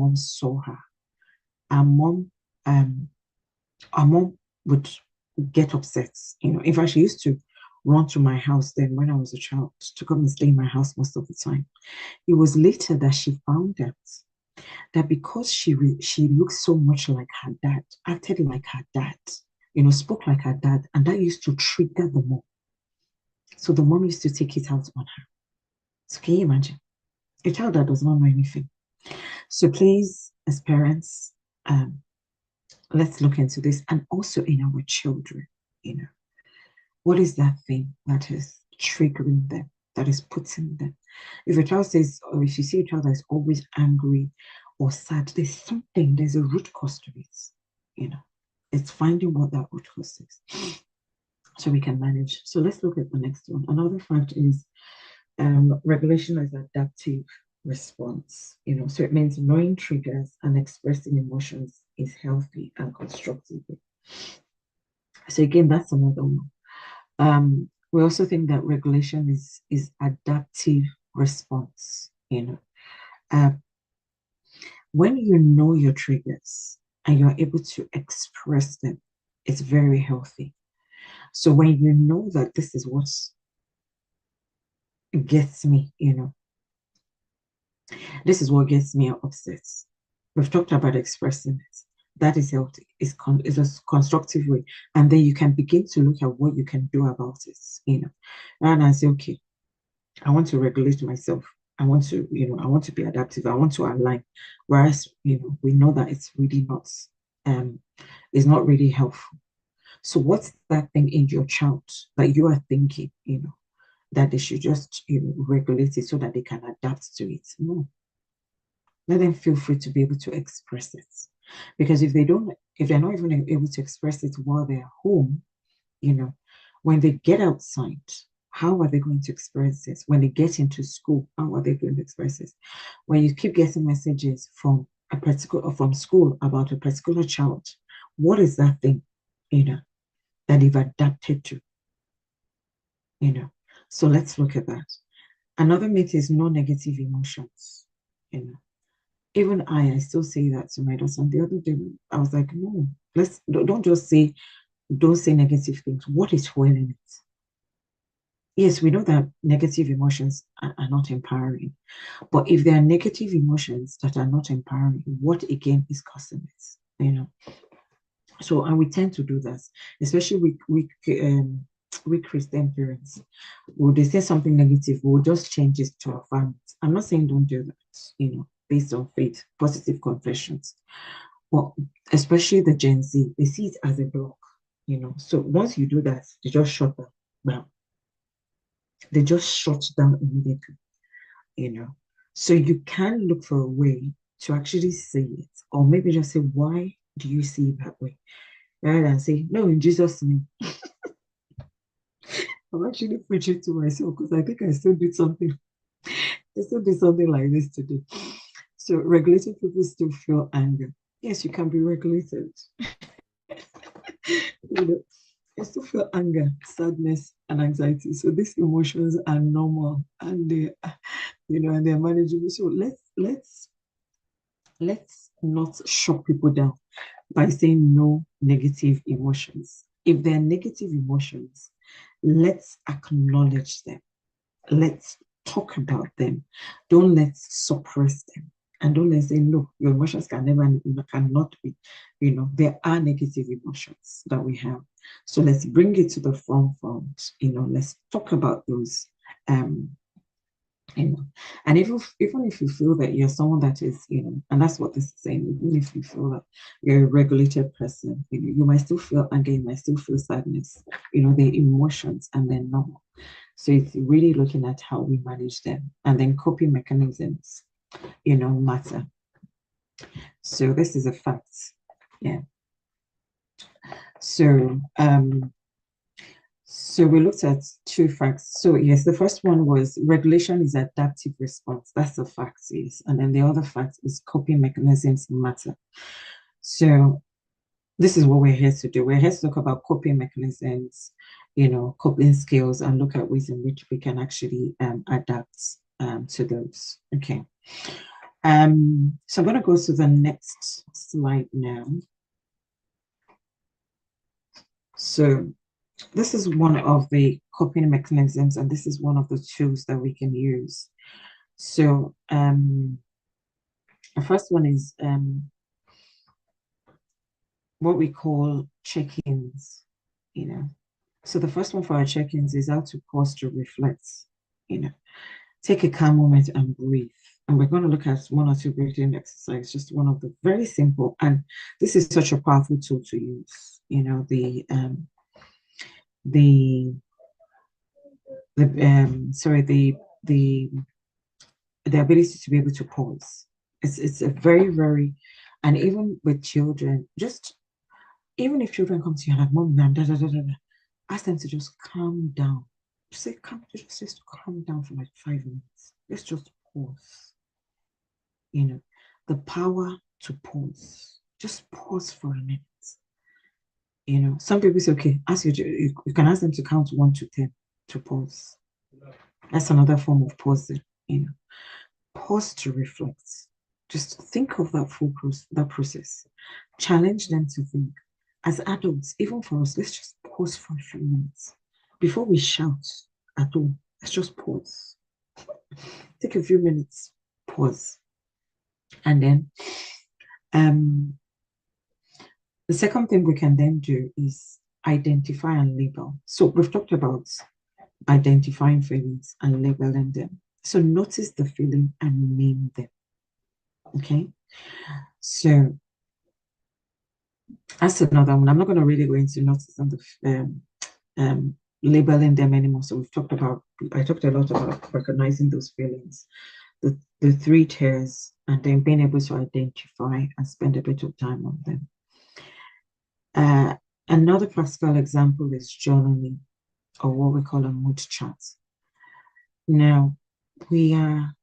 mom saw her, our mom, um, our mom would get upset. In fact, she used to run to my house then when I was a child to come and stay in my house most of the time. It was later that she found out that because she looked so much like her dad, acted like her dad, spoke like her dad, and that used to trigger the mom. So the mom used to take it out on her. So can you imagine? A child that does not know anything. So please, as parents, um, let's look into this, and also in our children, you know, what is that thing that is triggering them, that is putting them? If a child says, or if you see a child that is always angry or sad, there's a root cause to it, you know. It's finding what that root cause is so we can manage. So let's look at the next one. Another fact is regulation as adaptive response, so it means knowing triggers and expressing emotions is healthy and constructive. So again, that's another one. We also think that regulation is adaptive response. Uh, when you know your triggers and you're able to express them, it's very healthy. So when you know that this is what gets me, this is what gets me upset. We've talked about expressing it. That is healthy. It's a constructive way. And then you can begin to look at what you can do about it, rather than say, okay, I want to regulate myself. I want to, I want to be adaptive. I want to align. Whereas, we know that it's not really helpful. So what's that thing in your child that you are thinking, that they should just, regulate it so that they can adapt to it? No. Let them feel free to be able to express it. Because if they're not even able to express it while they're home, when they get outside, how are they going to express this? When they get into school, how are they going to express this? When you keep getting messages from school about a particular child, what is that thing, that they've adapted to? So let's look at that. Another myth is no negative emotions. Even I still say that to my daughter. And the other day, I was like, no, don't just say, don't say negative things. What is fueling it? Yes, we know that negative emotions are not empowering. But if there are negative emotions that are not empowering, what again is causing it? So, and we tend to do that, especially with Christian parents. Would they say something negative, we'll just change it to our families. I'm not saying don't do that, based on faith, positive confessions. But especially the Gen Z, they see it as a block, So once you do that, they just shut down. Well, they just shut down immediately. So you can look for a way to actually say it, or maybe just say, why do you see it that way? Rather than say, no, in Jesus' name. I'm actually preaching to myself because I think I still did something. I still did something like this today. So regulated people still feel anger. Yes, you can be regulated. You still feel anger, sadness, and anxiety. So these emotions are normal and and they're manageable. So let's not shut people down by saying no negative emotions. If there are negative emotions, let's acknowledge them. Let's talk about them. Don't let's suppress them. And don't let's say, no, your emotions cannot be, there are negative emotions that we have. So let's bring it to the forefront, let's talk about those. And even if you feel that you're someone that is, and that's what this is saying, even if you feel that you're a regulated person, you might still feel anger, you might still feel sadness, they're emotions and they're normal. So it's really looking at how we manage them, and then coping mechanisms, matter. So this is a fact. Yeah. So we looked at two facts. So yes, the first one was regulation is adaptive response. That's the fact, yes. And then the other fact is coping mechanisms matter. So this is what we're here to do. We're here to talk about coping mechanisms, coping skills, and look at ways in which we can actually adapt to those. Okay. So I'm going to go to the next slide now. So this is one of the coping mechanisms, and this is one of the tools that we can use. So the first one is what we call check-ins, you know. So the first one for our check-ins is how to pause to reflect, you know. Take a calm moment and breathe. And we're going to look at one or two breathing exercises, just one of the very simple. And this is such a powerful tool to use. You know, the sorry, the ability to be able to pause. It's a very, very, and even with children, just even if children come to you and like, mom, da, da, da, da, da, ask them to just calm down. Just say, just calm down for like 5 minutes. Let's just pause. You know, the power to pause. Just pause for a minute. You know, some people say, okay, you can ask them to count 1 to 10 to pause. That's another form of pausing, you know. Pause to reflect. Just think of that process. Challenge them to think. As adults, even for us, let's just pause for a few minutes. Before we shout at all, let's just pause. Take a few minutes, pause. And then the second thing we can then do is identify and label. So we've talked about identifying feelings and labeling them. So notice the feeling and name them. Okay. So that's another one. I'm not going to really go into notice and labeling them anymore. So I talked a lot about recognizing those feelings, the 3 tiers, and then being able to identify and spend a bit of time on them. Another practical example is journaling, or what we call a mood chart. Now, we are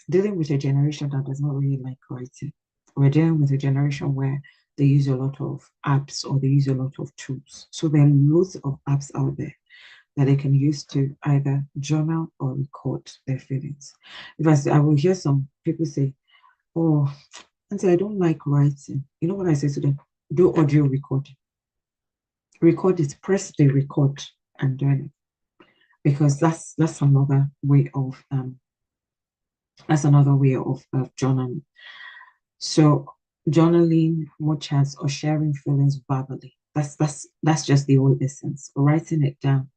dealing with a generation that does not really like writing. We're dealing with a generation where they use a lot of apps or they use a lot of tools. So there are loads of apps out there that they can use to either journal or record their feelings. Because I will hear some people say, oh, Auntie, I don't like writing. You know what I say to them? Do audio recording. Record it, press the record and do it. Because that's another way of journaling. So journaling, more chance, or sharing feelings verbally. That's just the whole essence. Writing it down.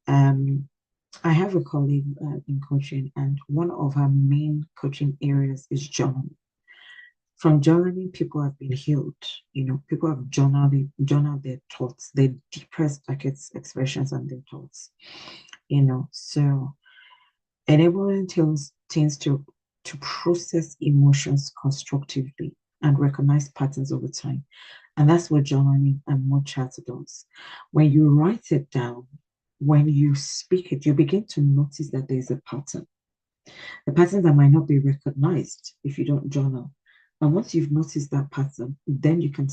I have a colleague in coaching, and one of her main coaching areas is journaling. From journaling, people have been healed. You know, people have journaled their thoughts, their deepest expressions and their thoughts. You know, so enabling teens to process emotions constructively and recognize patterns over time. And that's what journaling and more chat does. When you write it down, when you speak it, you begin to notice that there's a pattern. A pattern that might not be recognized if you don't journal. And once you've noticed that pattern, then you can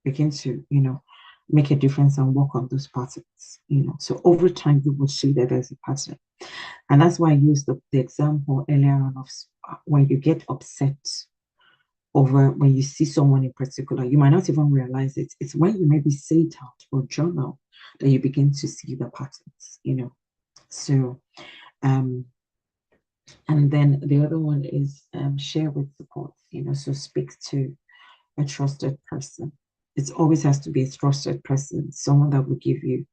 begin to, you know, make a difference and work on those patterns, you know. So over time, you will see that there's a pattern. And that's why I used the example earlier on of when you get upset over when you see someone in particular, you might not even realize it. It's when you maybe say it out or journal that you begin to see the patterns, you know. So, and then the other one is share with support, you know, so speak to a trusted person. It always has to be a trusted person, someone that will give you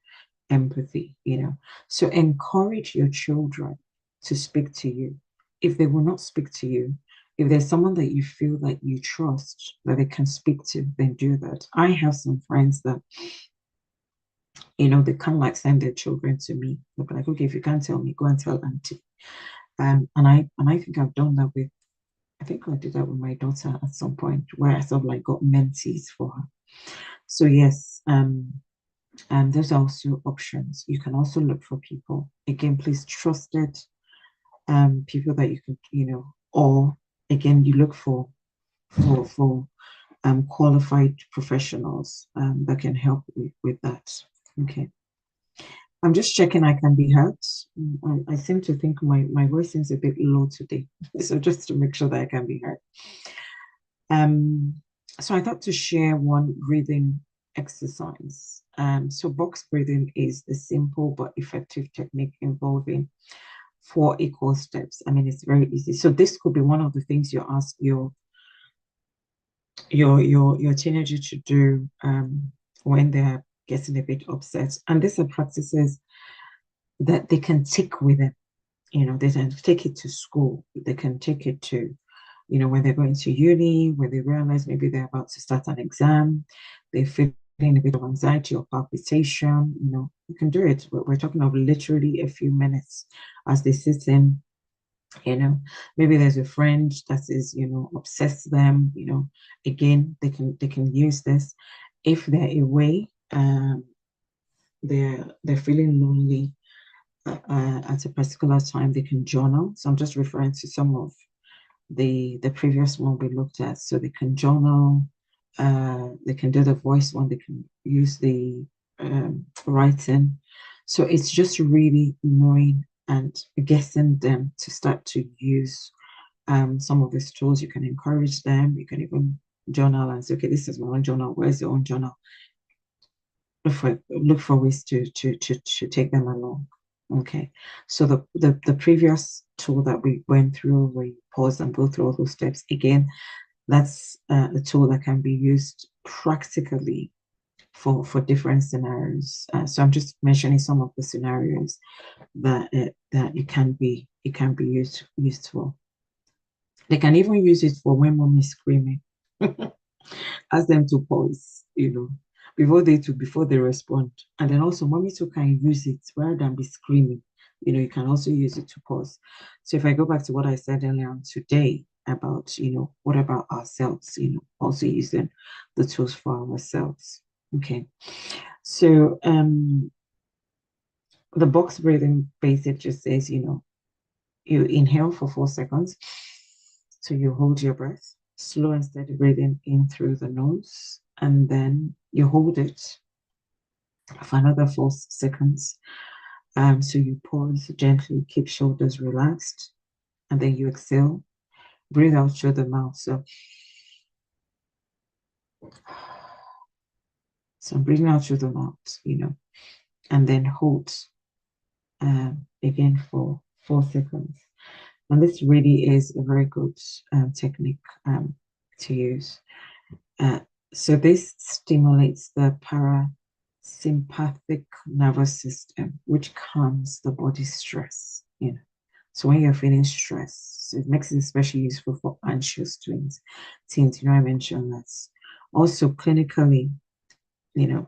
empathy, you know. So encourage your children to speak to you. If they will not speak to you, if there's someone that you feel that you trust that they can speak to, then do that. I have some friends that, you know, they kind of like send their children to me. They'll be like, okay, if you can't tell me, go and tell auntie. And I think I've done that with, I think I did that with my daughter at some point where I sort of like got mentees for her. So yes, and there's also options. You can also look for people. Again, please trusted people that you can, you know, or again, you look for qualified professionals that can help with that. Okay. I'm just checking I can be heard. I seem to think my voice seems a bit low today. So just to make sure that I can be heard. Um, so I thought to share one breathing exercise. So box breathing is a simple but effective technique involving four equal steps. I mean, it's very easy. So this could be one of the things you ask your teenager to do when they're getting a bit upset. And these are practices that they can take with them. You know, they can take it to school. They can take it to, when they're going to uni, when they realize maybe they're about to start an exam, they're feeling a bit of anxiety or palpitation. You can do it. We're talking of literally a few minutes as they sit in. Maybe there's a friend that is, obsess them. Again, they can use this if they're away. They're feeling lonely at a particular time, they can journal. So I'm just referring to some of the previous one we looked at. So they can journal, they can do the voice one, they can use the writing. So it's just really knowing and getting them to start to use some of these tools. You can encourage them. You can even journal and say, okay, this is my own journal. Where's your own journal? Look for ways to take them along. Okay. So the previous tool that we went through, we pause and go through all those steps again. That's a tool that can be used practically for different scenarios. So I'm just mentioning some of the scenarios that it can be used for. They can even use it for when mom is screaming. Ask them to pause, before they respond. And then also mommy too can use it rather than be screaming. You can also use it to pause. So if I go back to what I said earlier on today about, what about ourselves, also using the tools for ourselves. Okay. So the box breathing basic just says, you inhale for 4 seconds. So you hold your breath, slow and steady breathing in through the nose, and then you hold it for another 4 seconds. So you pause gently, keep shoulders relaxed, and then you exhale, breathe out through the mouth. So I'm breathing out through the mouth, and then hold again for 4 seconds. And this really is a very good technique to use. So this stimulates the parasympathetic nervous system, which calms the body stress. So when you're feeling stressed, it makes it especially useful for anxious teens. I mentioned that. Also, clinically, it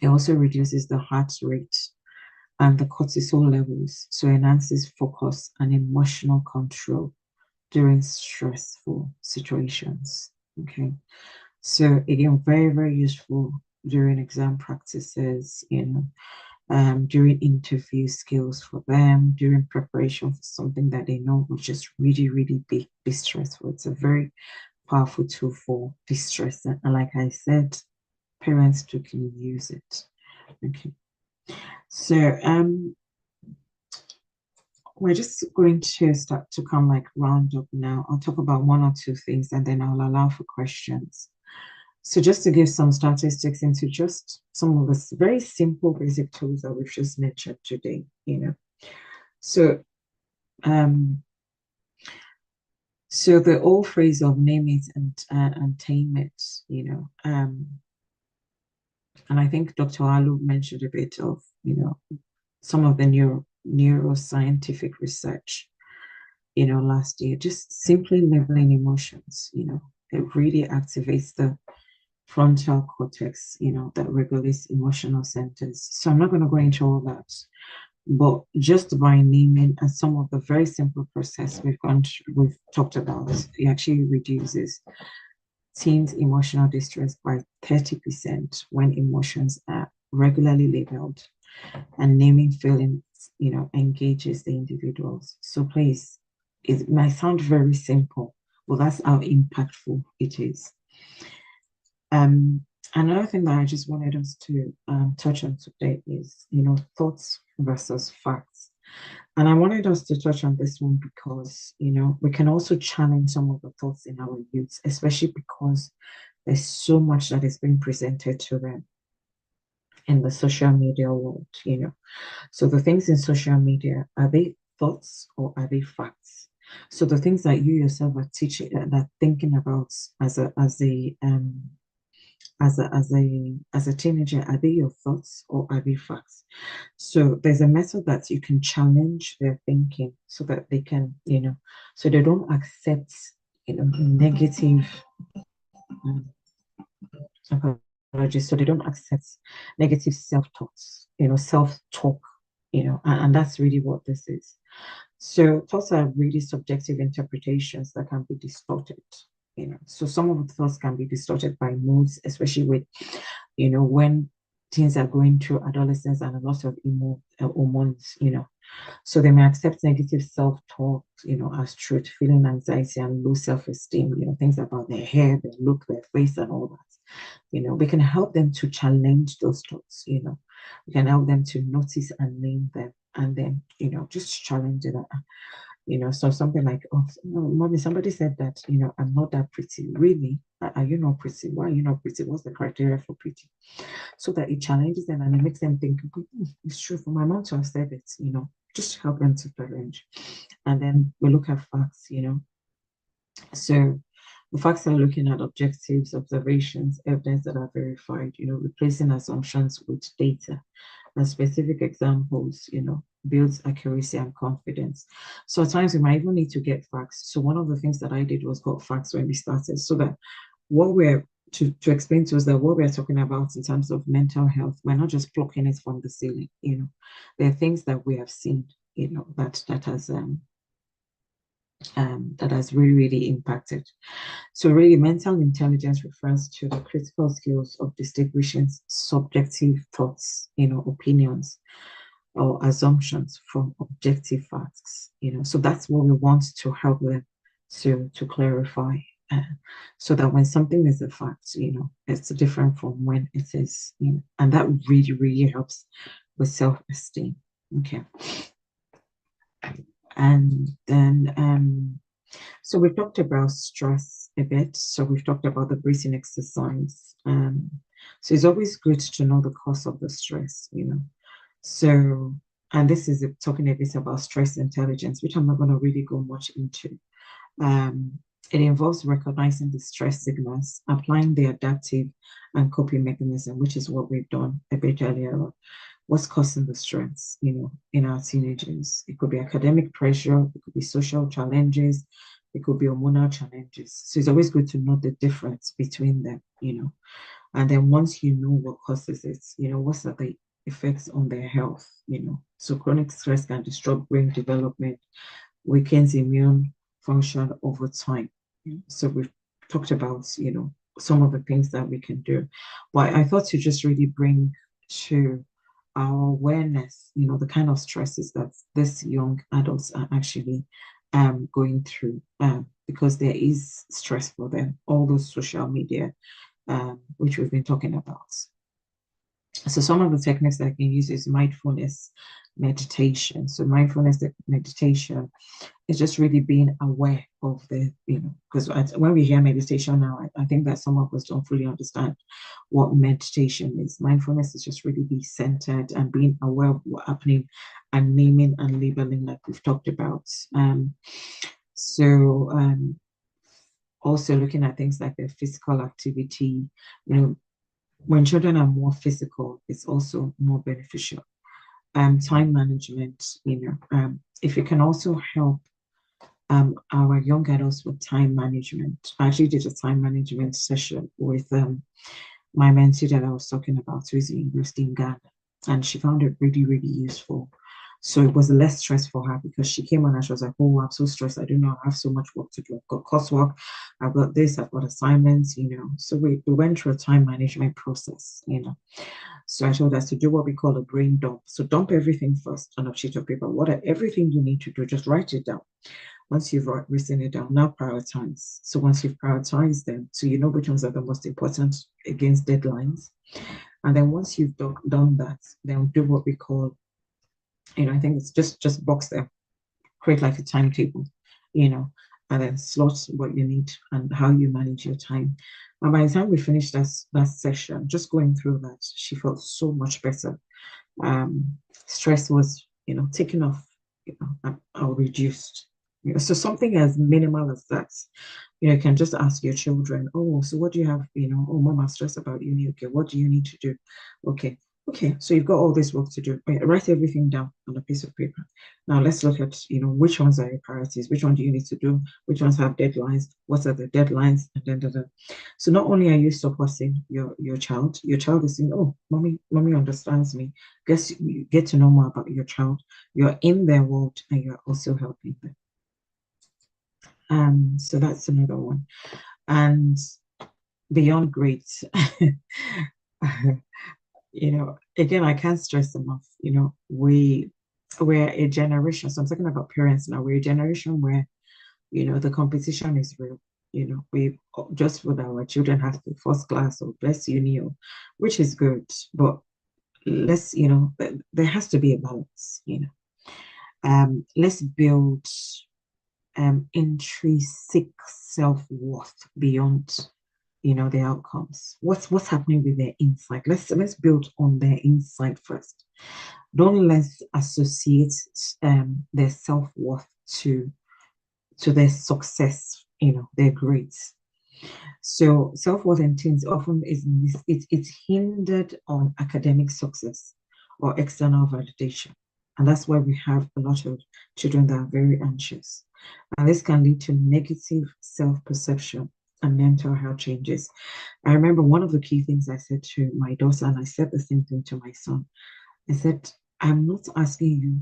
also reduces the heart rate and the cortisol levels, so enhances focus and emotional control during stressful situations. Okay. So again, very, very useful during exam practices, during interview skills for them, during preparation for something that they know will just really, really be stressful. It's a very powerful tool for distress. And like I said, parents too can use it. Okay. So we're just going to start to come like round up now. I'll talk about one or two things and then I'll allow for questions. So just to give some statistics into just some of the very simple basic tools that we've just mentioned today. So so the old phrase of name it and tame it, and I think Dr. Alu mentioned a bit of, some of the neuroscientific research, last year, just simply labeling emotions, it really activates the frontal cortex, that regulates emotional centers. So I'm not going to go into all that, but just by naming and some of the very simple process we've talked about, it actually reduces teens' emotional distress by 30% when emotions are regularly labeled and naming feelings, engages the individuals. So please, it might sound very simple, but that's how impactful it is. Another thing that I just wanted us to touch on today is, thoughts versus facts. And I wanted us to touch on this one because, we can also challenge some of the thoughts in our youth, especially because there's so much that is being presented to them in the social media world. So the things in social media, are they thoughts or are they facts? So the things that you yourself are teaching, that thinking about as a teenager, are they your thoughts or are they facts? So there's a method that you can challenge their thinking so that they can, so they don't accept, negative um, apologies, so they don't accept negative self-thoughts, self-talk, and that's really what this is. So thoughts are really subjective interpretations that can be distorted. So some of the thoughts can be distorted by moods, especially with, when teens are going through adolescence and a lot of hormones. So they may accept negative self-talk, as truth, feeling anxiety and low self-esteem, things about their hair, their look, their face, and all that. We can help them to challenge those thoughts. We can help them to notice and name them, and then, just challenge it. So something like, oh, no, mommy, somebody said that, I'm not that pretty. Really? Are you not pretty? Why are you not pretty? What's the criteria for pretty? So that it challenges them and it makes them think, it's true for my mom to have said it, just help them to challenge. And then we look at facts. So the facts are looking at objectives, observations, evidence that are verified, replacing assumptions with data and specific examples, builds accuracy and confidence. So at times we might even need to get facts. So one of the things that I did was got facts when we started, so that what we're to explain to us that what we're talking about in terms of mental health, we're not just plucking it from the ceiling. There are things that we have seen, that has really, really impacted. So really, mental intelligence refers to the critical skills of distinguishing subjective thoughts, opinions, or assumptions from objective facts. So that's what we want to help them to clarify. Uh, so that when something is a fact, it's different from when it is, and that really, really helps with self-esteem. Okay. And then so we've talked about stress a bit. So we've talked about the breathing exercise. So it's always good to know the cause of the stress. So, and this is talking a bit about stress intelligence, which I'm not going to really go much into. Um, it involves recognizing the stress signals, applying the adaptive and coping mechanism, which is what we've done a bit earlier on. What's causing the stress, in our teenagers? It could be academic pressure, it could be social challenges, it could be hormonal challenges. So it's always good to know the difference between them. And then once you know what causes it, what's the effects on their health. So chronic stress can disrupt brain development, weakens immune function over time. So we've talked about, some of the things that we can do. But I thought to just really bring to our awareness, the kind of stresses that these young adults are actually going through, because there is stress for them, all those social media, which we've been talking about. So some of the techniques that I can use is mindfulness meditation. So mindfulness meditation is just really being aware of because when we hear meditation now, I think that some of us don't fully understand what meditation is. Mindfulness is just really be centered and being aware of what's happening and naming and labeling, like we've talked about. So also looking at things like their physical activity, when children are more physical, it's also more beneficial. Time management, if you can also help our young adults with time management. I actually did a time management session with my mentee that I was talking about, who is in university in Ghana, and she found it really, really useful. So it was less stress for her because she came on and she was like, oh, I'm so stressed. I don't know. I have so much work to do. I've got coursework. I've got this. I've got assignments. So we went through a time management process. So I told us to do what we call a brain dump. So dump everything first on a sheet of paper. What are everything you need to do? Just write it down. Once you've written it down, now prioritize. So once you've prioritized them, so you know which ones are the most important against deadlines. And then once you've done that, then do what we call, I think it's just box them, create like a timetable, you know, and then slot what you need and how you manage your time. And by the time we finished that session, just going through that, she felt so much better. Stress was, taken off, or reduced. So something as minimal as that, you can just ask your children, oh, so what do you have, oh, mom, I'm stressed about uni. Okay, what do you need to do? Okay, okay, so you've got all this work to do. Okay, write everything down on a piece of paper. Now let's look at, which ones are your priorities, which one do you need to do, which ones have deadlines, what are the deadlines, and then so not only are you supporting your child is saying, oh, mommy understands me. Guess you get to know more about your child. You're in their world and you're also helping them. So that's another one. And beyond grades, again, I can't stress enough, we're a generation. So I'm talking about parents now. We're a generation where, the competition is real. We just for our children have to first class or best uni, which is good, but let's, there has to be a balance, let's build intrinsic self-worth beyond the outcomes. What's happening with their insight? Let's build on their insight first. Don't let's associate their self-worth to their success, their grades. So self-worth in teens often it's hindered on academic success or external validation. And that's why we have a lot of children that are very anxious. And this can lead to negative self-perception and mental health changes. I remember one of the key things I said to my daughter, and I said the same thing to my son. I said, I'm not asking you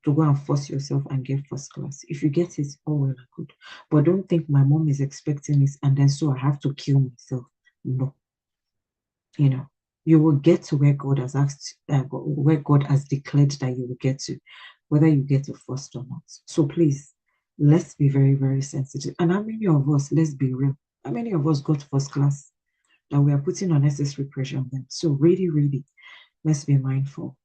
to go and force yourself and get first class. If you get it, all well and good. But don't think my mom is expecting it and then so I have to kill myself. No, you know, you will get to where God has asked, where God has declared that you will get to, whether you get to first or not. So please, let's be very, very sensitive. And how many of us, let's be real, how many of us got first class that we are putting unnecessary pressure on them? So really, really, let's be mindful.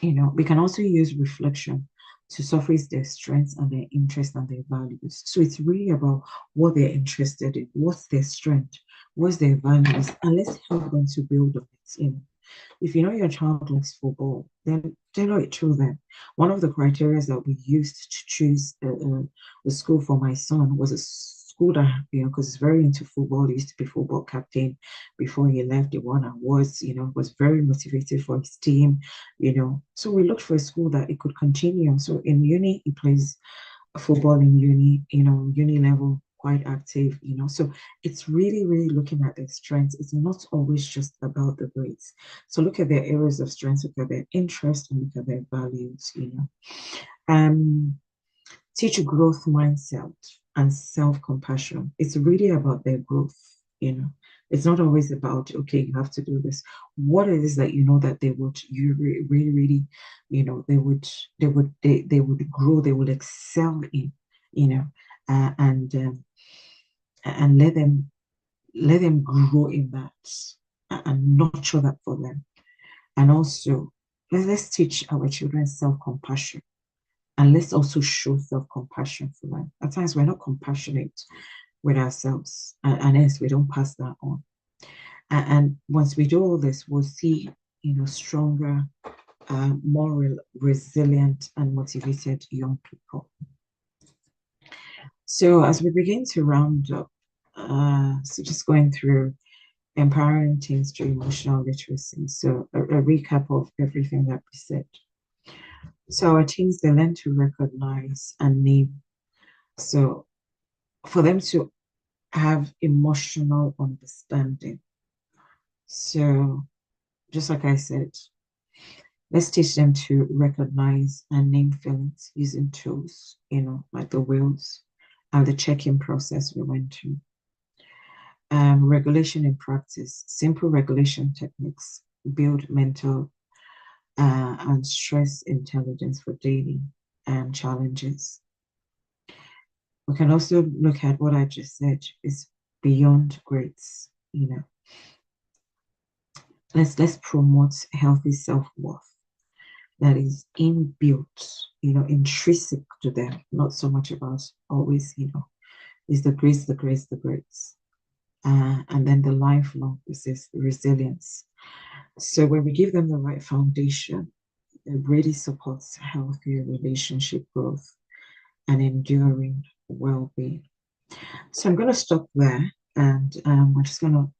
We can also use reflection to surface their strengths and their interests and their values. So it's really about what they're interested in, what's their strength, what's their values, and let's help them to build on it. If you know your child likes football, then tailor it to them. One of the criteria that we used to choose the school for my son was a school that, because he's very into football. He used to be football captain before he left. He won awards, was very motivated for his team. So we looked for a school that it could continue. So in uni, he plays football in uni, uni level, quite active. So it's really, really looking at their strengths. It's not always just about the grades. So look at their areas of strength, look at their interests, and look at their values. Um, Teach a growth mindset and self-compassion. It's really about their growth. It's not always about, okay, you have to do this. What it is that that they would you really, really, they would grow, they would excel in, you know, and let them grow in that and nurture that for them. And also let's teach our children self-compassion. And let's also show self-compassion for them. At times we're not compassionate with ourselves, and hence we don't pass that on. And once we do all this, we'll see, stronger, more resilient and motivated young people. So as we begin to round up, so just going through empowering teens through emotional literacy. So a recap of everything that we said. So our teens, they learn to recognize and name. So for them to have emotional understanding. So just like I said, let's teach them to recognize and name feelings using tools, like the wheels and the check-in process we went through. Regulation in practice, simple regulation techniques build mental and stress intelligence for daily challenges. We can also look at what I just said is beyond grades, you know. Let's promote healthy self-worth that is inbuilt, you know, intrinsic to them, not so much about always, you know, is the grace, the grace, the grace. And then the lifelong resilience. So when we give them the right foundation, it really supports healthy relationship growth and enduring well-being. So I'm going to stop there, and we're just going to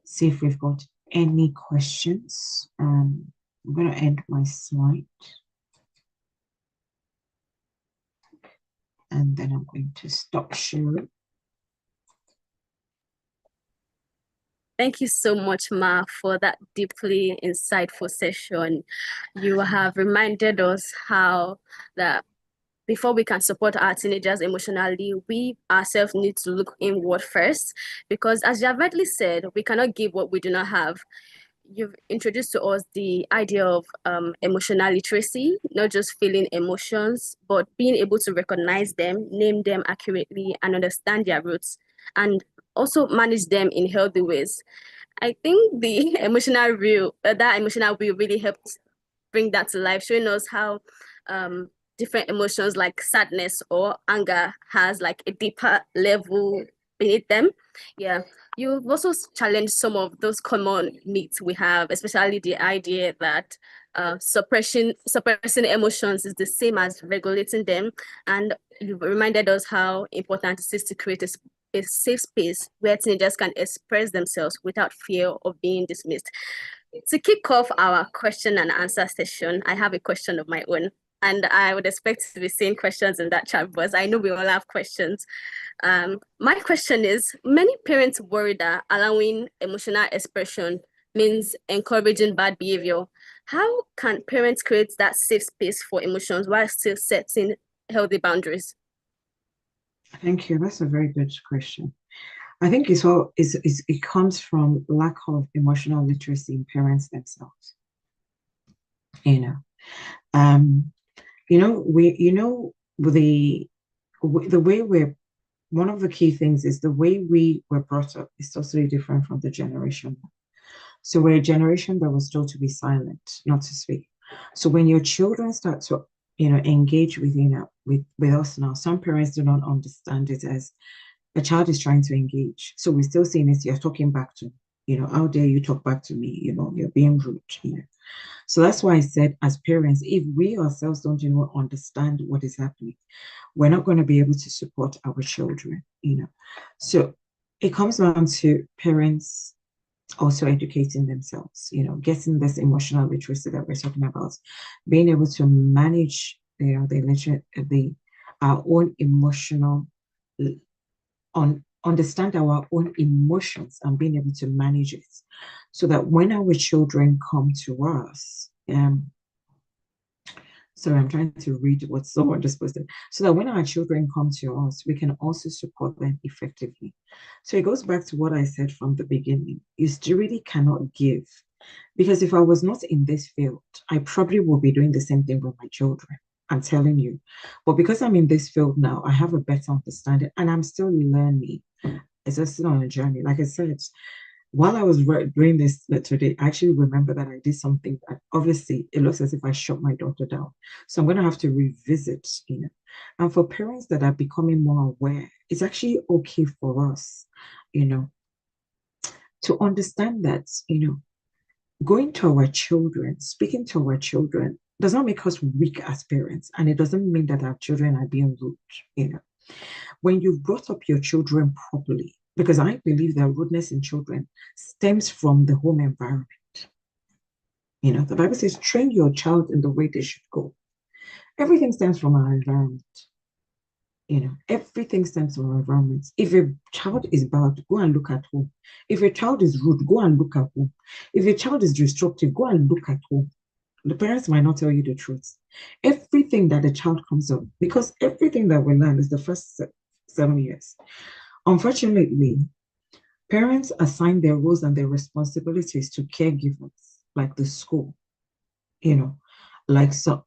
see if we've got any questions. I'm going to end my slide, and then I'm going to stop sharing. Thank you so much, Ma, for that deeply insightful session. You have reminded us how that before we can support our teenagers emotionally, we ourselves need to look inward first, because as you have rightly said, we cannot give what we do not have. You've introduced to us the idea of emotional literacy, not just feeling emotions, but being able to recognize them, name them accurately, and understand their roots, and also manage them in healthy ways. I think the emotional wheel, that emotional wheel really helped bring that to life, showing us how um, different emotions like sadness or anger has like a deeper level beneath them. Yeah. You've also challenged some of those common myths we have, especially the idea that suppressing emotions is the same as regulating them. And you reminded us how important it is to create a safe space where teenagers can express themselves without fear of being dismissed. To kick off our question and answer session, I have a question of my own. And I would expect to be seeing questions in that chat because I know we all have questions. My question is, many parents worry that allowing emotional expression means encouraging bad behavior. How can parents create that safe space for emotions while still setting healthy boundaries? Thank you. That's a very good question. I think it comes from lack of emotional literacy in parents themselves. You know, um, the way we're one of the key things is the way we were brought up is totally different from the generation. So we're a generation that was told to be silent, not to speak. So when your children start to, you know, engage with with us now, some parents do not understand it as a child is trying to engage. So we're still saying it, you're talking back to me. You know, how dare you talk back to me? You know, you're being rude. You know. So that's why I said, as parents, if we ourselves don't, you know, understand what is happening, we're not going to be able to support our children, you know. So it comes down to parents also educating themselves, you know, getting this emotional literacy that we're talking about, being able to manage, you know, the our own emotional understand our own emotions and being able to manage it so that when our children come to us, sorry, I'm trying to read what someone just posted. So that when our children come to us, we can also support them effectively. So it goes back to what I said from the beginning. You still really cannot give. Because if I was not in this field, I probably would be doing the same thing with my children. I'm telling you. But because I'm in this field now, I have a better understanding and I'm still learning. It's just still on a journey. Like I said, while I was doing this today, I actually remember that I did something that obviously it looks as if I shut my daughter down. So I'm going to have to revisit, you know. And for parents that are becoming more aware, it's actually okay for us, you know, to understand that, you know, going to our children, speaking to our children does not make us weak as parents. And it doesn't mean that our children are being rude, you know. When you've brought up your children properly, because I believe that rudeness in children stems from the home environment. You know, the Bible says, train your child in the way they should go. Everything stems from our environment. You know, everything stems from our environment. If a child is bad, go and look at home. If a child is rude, go and look at home. If a child is destructive, go and look at home. The parents might not tell you the truth. Everything that the child comes up, because everything that we learn is the first 7 years. Unfortunately, parents assign their roles and their responsibilities to caregivers, like the school, you know, like so.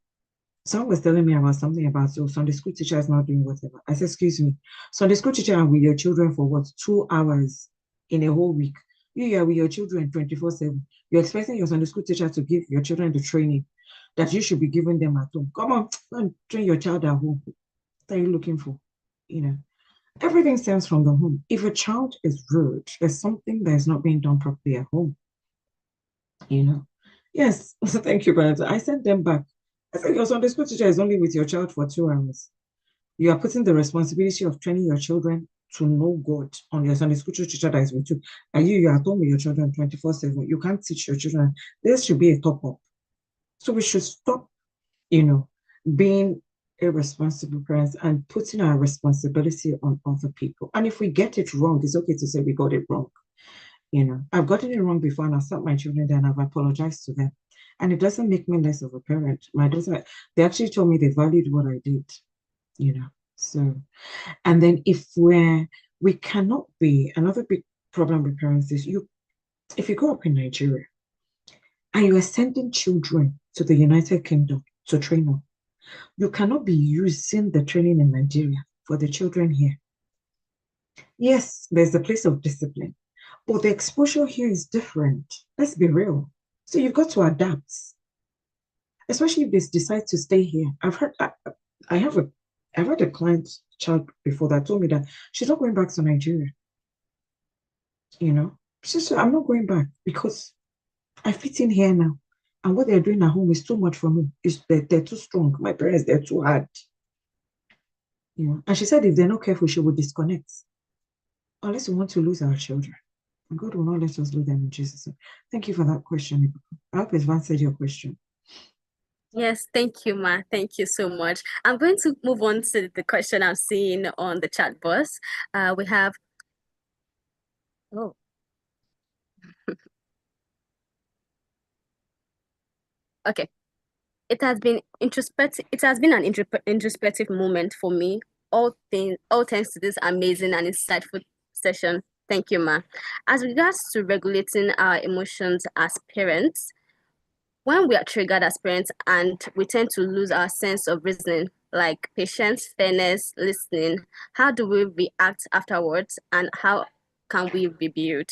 Someone was telling me about something about, so Sunday school teacher is not doing whatever. I said, excuse me, Sunday school teacher are with your children for what? 2 hours in a whole week. You are with your children 24/7. You're expecting your Sunday school teacher to give your children the training that you should be giving them at home. Come on, go and train your child at home. What are you looking for? You know, everything stems from the home. If a child is rude, there's something that is not being done properly at home, you know. Yes, thank you, brother. I sent them back. I said, your Sunday school teacher is only with your child for 2 hours. You are putting the responsibility of training your children to know God on your Sunday school teacher that is with you. And you are at home with your children 24/7. You can't teach your children. There should be a top up. So we should stop, you know, being irresponsible parents and putting our responsibility on other people. And if we get it wrong, it's okay to say we got it wrong. I've gotten it wrong before and I've sat my children there and I've apologized to them. And it doesn't make me less of a parent. My daughter, they actually told me they valued what I did, you know. So, and then we cannot be, another big problem with parents is if you grow up in Nigeria and you are sending children to the United Kingdom to train up, you cannot be using the training in Nigeria for the children here. Yes, there's a place of discipline, but the exposure here is different. Let's be real. So you've got to adapt, especially if they decide to stay here. I have a, I've had a client child before that told me that she's not going back to Nigeria. You know, she said, I'm not going back because I fit in here now. And what they're doing at home is too much for me. They're too strong. My parents, they're too hard. And she said if they're not careful, she will disconnect. Unless we want to lose our children. And God will not let us lose them in Jesus' name. Thank you for that question. I hope it's answered your question. Yes, thank you, Ma. Thank you so much. I'm going to move on to the question I'm seeing on the chat box. We have, oh, okay. It has been an introspective moment for me. All thanks to this amazing and insightful session. Thank you, Ma. As regards to regulating our emotions as parents, when we are triggered as parents and we tend to lose our sense of reasoning, like patience, fairness, listening, how do we react afterwards and how can we rebuild?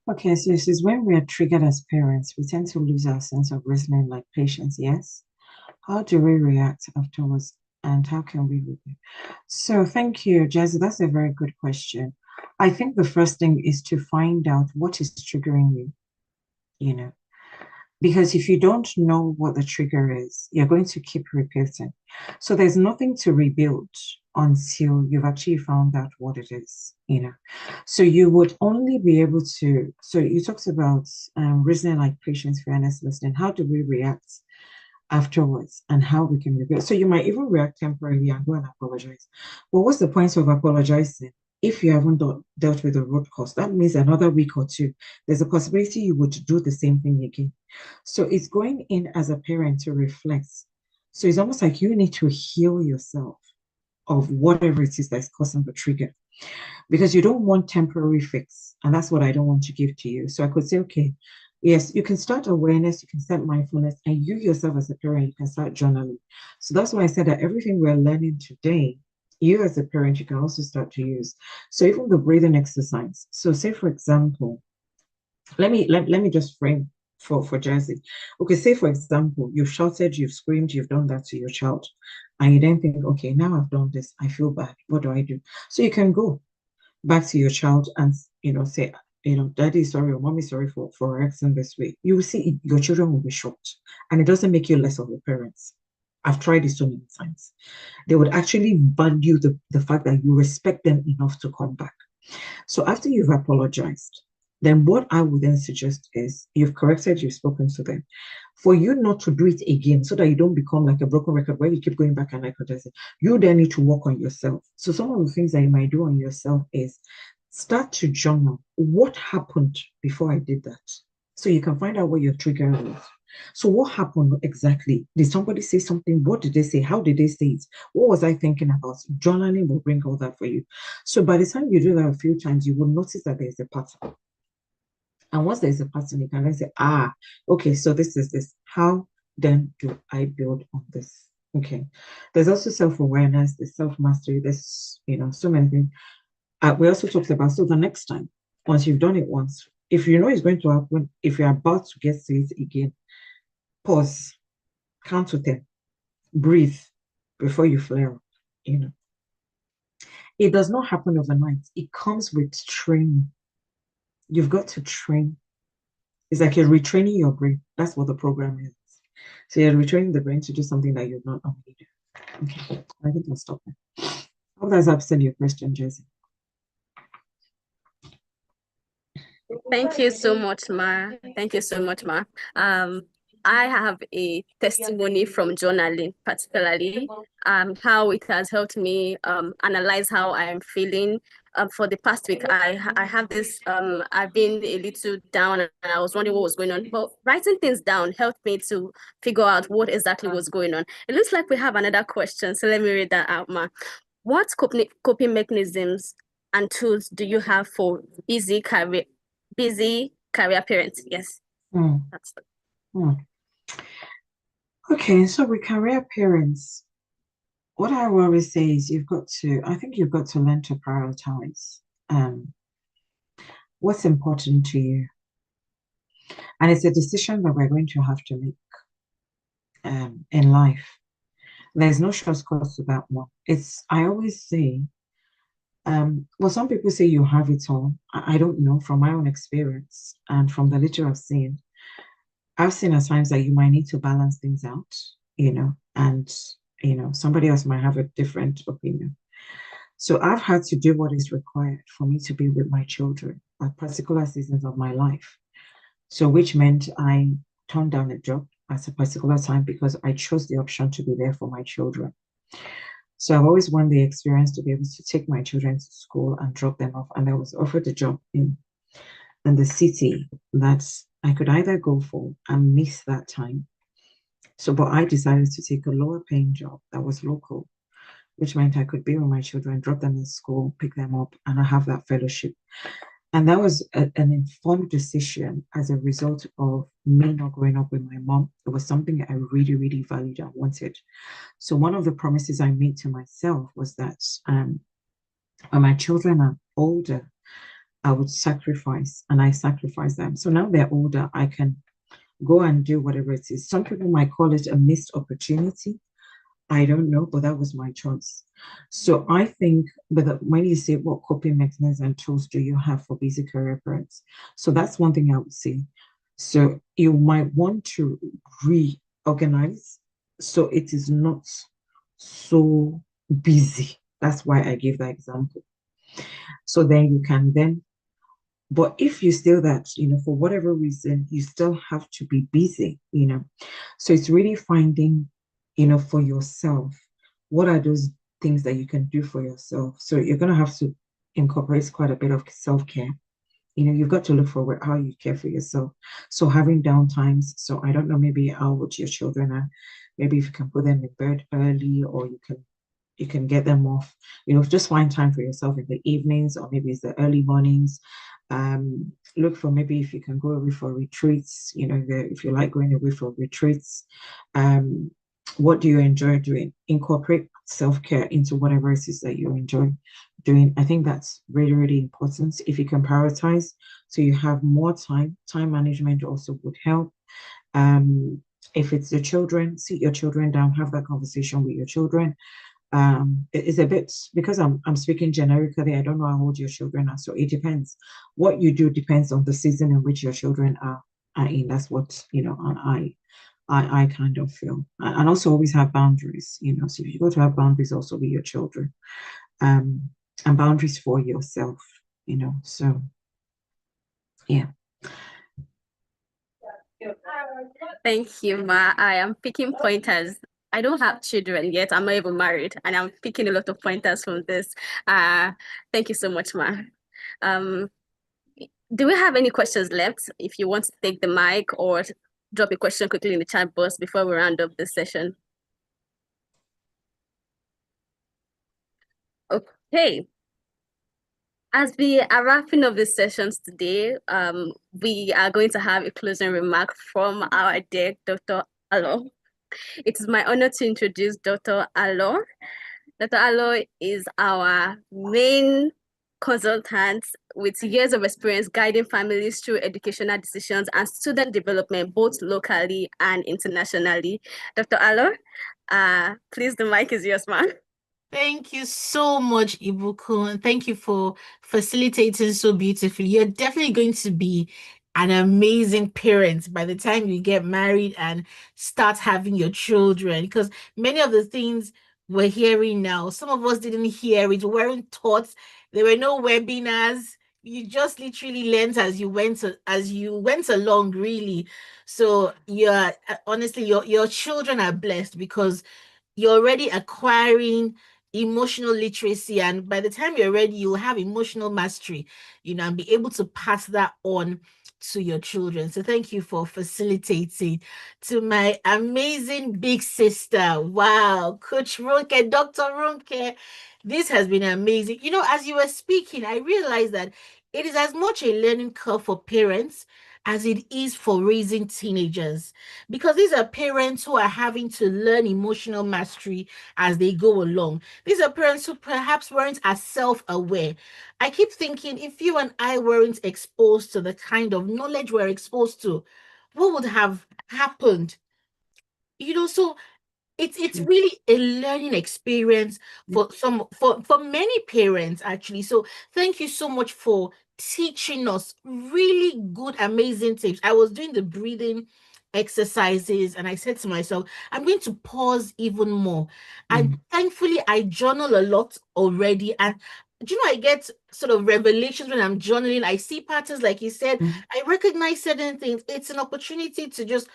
Okay, so this is when we are triggered as parents, we tend to lose our sense of reasoning, like patience, yes. How do we react afterwards and how can we review? So thank you, Jazzy. That's a very good question. I think the first thing is to find out what is triggering you, you know, because if you don't know what the trigger is, you're going to keep repeating. So there's nothing to rebuild until you've actually found out what it is. So you would only be able to, so you talked about reasoning like patience, fairness, listening. How do we react afterwards and how we can repair? So you might even react temporarily and go and apologize. But what's the point of apologizing if you haven't dealt with the root cause? That means another week or two, there's a possibility you would do the same thing again. So it's going in as a parent to reflect. So it's almost like you need to heal yourself of whatever it is that's causing the trigger because you don't want temporary fix. And that's what I don't want to give to you. So I could say, okay, yes, you can start awareness, you can start mindfulness, and you yourself as a parent, you can start journaling. So that's why I said that everything we're learning today, you as a parent, you can also start to use. So even the breathing exercise. So say, for example, let me just frame for Jersey. Okay, say for example, you've shouted, you've screamed, you've done that to your child, and you then think, okay, now I've done this, I feel bad. What do I do? So you can go back to your child and say, daddy is sorry or mommy is sorry for acting this way. You will see your children will be shocked, and it doesn't make you less of a parent. I've tried this so many times. They would actually value the fact that you respect them enough to come back. So after you've apologized, then what I would then suggest is you've corrected, you've spoken to them, for you not to do it again so that you don't become like a broken record where you keep going back and apologizing. You then need to work on yourself. So some of the things that you might do on yourself is start to journal. What happened before I did that? So you can find out what your trigger is. So what happened exactly? Did somebody say something? What did they say? How did they say it? What was I thinking about? Journaling will bring all that for you. So by the time you do that a few times, you will notice that there's a pattern. And once there's a pattern, you can then say, okay, so this is this. How then do I build on this? Okay. There's also self-awareness, there's self-mastery, there's, so many things. We also talked about, so the next time, once you've done it once, if you know it's going to happen, if you're about to get to it again, pause, count to 10, breathe before you flare up. You know, it does not happen overnight. It comes with training. You've got to train. It's like you're retraining your brain. That's what the program is. So you're retraining the brain to do something that you're not normally do. Okay, I think I'll stop there. I hope that's answered your question, Jesse. Thank you so much, Ma. Thank you so much, Ma. I have a testimony from journaling, particularly how it has helped me analyze how I am feeling. For the past week, I have this I've been a little down and I was wondering what was going on. But writing things down helped me to figure out what exactly was going on. It looks like we have another question, so let me read that out, Ma. What coping mechanisms and tools do you have for busy career parents? Yes, that's the Hmm. Okay, so with career parents, what I will always say is I think you've got to learn to prioritize what's important to you. And it's a decision that we're going to have to make in life. There's no shortcuts to that one. I always say, well, some people say you have it all. I don't know from my own experience and from the little I've seen at times that you might need to balance things out, and, somebody else might have a different opinion. So I've had to do what is required for me to be with my children at particular seasons of my life. So, which meant I turned down a job at a particular time because I chose the option to be there for my children. So I've always wanted the experience to be able to take my children to school and drop them off. And I was offered a job in the city that I could either go for and miss that time. So, but I decided to take a lower paying job that was local, which meant I could be with my children, drop them in school, pick them up, and I have that fellowship. And that was an informed decision as a result of me not growing up with my mom. It was something I really, really valued and wanted. So one of the promises I made to myself was that when my children are older, I would sacrifice, and I sacrifice them. So now they're older, I can go and do whatever it is. Some people might call it a missed opportunity. I don't know, but that was my choice. So I think, but when you say what coping mechanisms and tools do you have for busy career parents? So that's one thing I would say. So you might want to reorganize so it is not so busy. That's why I gave that example. So then you can then, but if you still that, for whatever reason, you still have to be busy. So it's really finding, for yourself, what are those things that you can do for yourself? So you're going to have to incorporate quite a bit of self-care. You've got to look for how you care for yourself. So having downtimes. So I don't know, maybe how old your children are. Maybe if you can put them in bed early, or you can get them off. Just find time for yourself in the evenings, or maybe it's the early mornings. Look for maybe if you can go away for retreats, if you like going away for retreats. What do you enjoy doing? Incorporate self-care into whatever it is that you enjoy doing. I think that's really, really important. If you can prioritize, so you have more time management also would help. If it's the children, sit your children down, have that conversation with your children. It's a bit, because I'm speaking generically. I don't know how old your children are, so it depends. What you do depends on the season in which your children are in. That's what and I kind of feel. And also always have boundaries. So if you go to have boundaries also with your children, and boundaries for yourself. So yeah. Thank you, Ma. I am picking pointers. I don't have children yet. I'm not even married, and I'm picking a lot of pointers from this. Thank you so much, Ma. Um, do we have any questions left? If you want to take the mic or drop a question quickly in the chat box before we round up this session. Okay. As we are wrapping up this sessions today, we are going to have a closing remark from our dear Dr. Alo. It is my honor to introduce Dr. Alo. Dr. Alo is our main consultant with years of experience guiding families through educational decisions and student development, both locally and internationally. Dr. Alo, please, the mic is yours, ma'am. Thank you so much, Ibuku, and thank you for facilitating so beautifully. You're definitely going to be an amazing parent by the time you get married and start having your children. Because many of the things we're hearing now, some of us didn't hear it, weren't taught. There were no webinars. You just literally learned as you went along, really. So you're honestly, your children are blessed because you're already acquiring emotional literacy, and by the time you're ready you'll have emotional mastery, and be able to pass that on to your children. So thank you for facilitating. To my amazing big sister, wow, Coach Ronke, Dr. Ronke, this has been amazing. As you were speaking, I realized that it is as much a learning curve for parents as it is for raising teenagers, because these are parents who are having to learn emotional mastery as they go along. These are parents who perhaps weren't as self-aware. I keep thinking, if you and I weren't exposed to the kind of knowledge we're exposed to, what would have happened? So it's Yeah. really a learning experience for many parents, actually. So thank you so much for teaching us really good, amazing tips. I was doing the breathing exercises and I said to myself, I'm going to pause even more. And Mm, thankfully I journal a lot already. And I get sort of revelations when I'm journaling. I see patterns, like you said. mm, I recognize certain things. It's an opportunity to just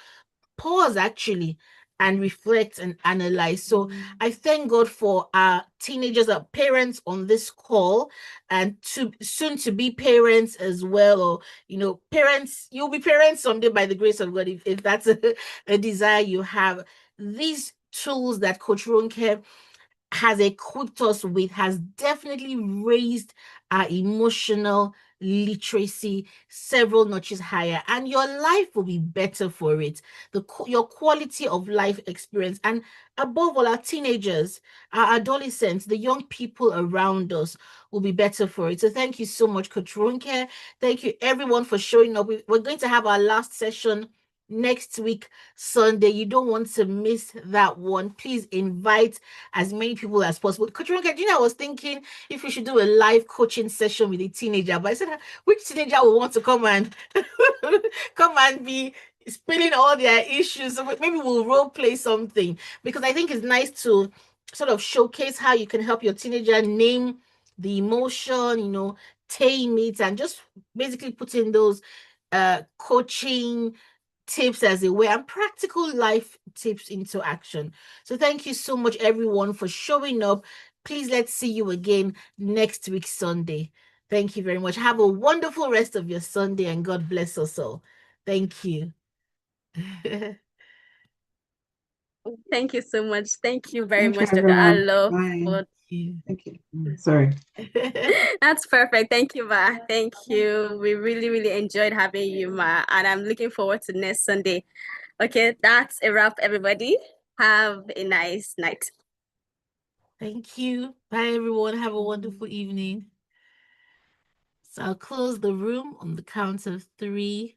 pause, actually, and reflect and analyze. So I thank God for our teenagers, our parents on this call, and to soon to be parents as well. Or parents, you'll be parents someday by the grace of God, if that's a desire you have. These tools that Coach Ronke has equipped us with has definitely raised our emotional literacy several notches higher, and your life will be better for it. Your quality of life experience, and above all, our teenagers, our adolescents, the young people around us will be better for it. So thank you so much, Coach Ronke. Thank you everyone for showing up. We're going to have our last session next week, Sunday. You don't want to miss that one. Please invite as many people as possible. Coach Ronke, I was thinking if we should do a live coaching session with a teenager, but I said, which teenager will want to come and come and be spilling all their issues? So maybe we'll role play something, because I think it's nice to sort of showcase how you can help your teenager name the emotion, tame it, and just basically put in those coaching tips as a way, and practical life tips into action. So thank you so much, everyone, for showing up. Please, let's see you again next week, Sunday. Thank you very much. Have a wonderful rest of your Sunday, and God bless us all. Thank you. Thank you so much. Thank you very thank you, much, Dr. everyone. Alo, Bye. for Thank you. Sorry. That's perfect. Thank you, Ma. Thank you. We really, really enjoyed having you, Ma. And I'm looking forward to next Sunday. Okay, that's a wrap, everybody. Have a nice night. Thank you. Bye, everyone. Have a wonderful evening. So I'll close the room on the count of 3.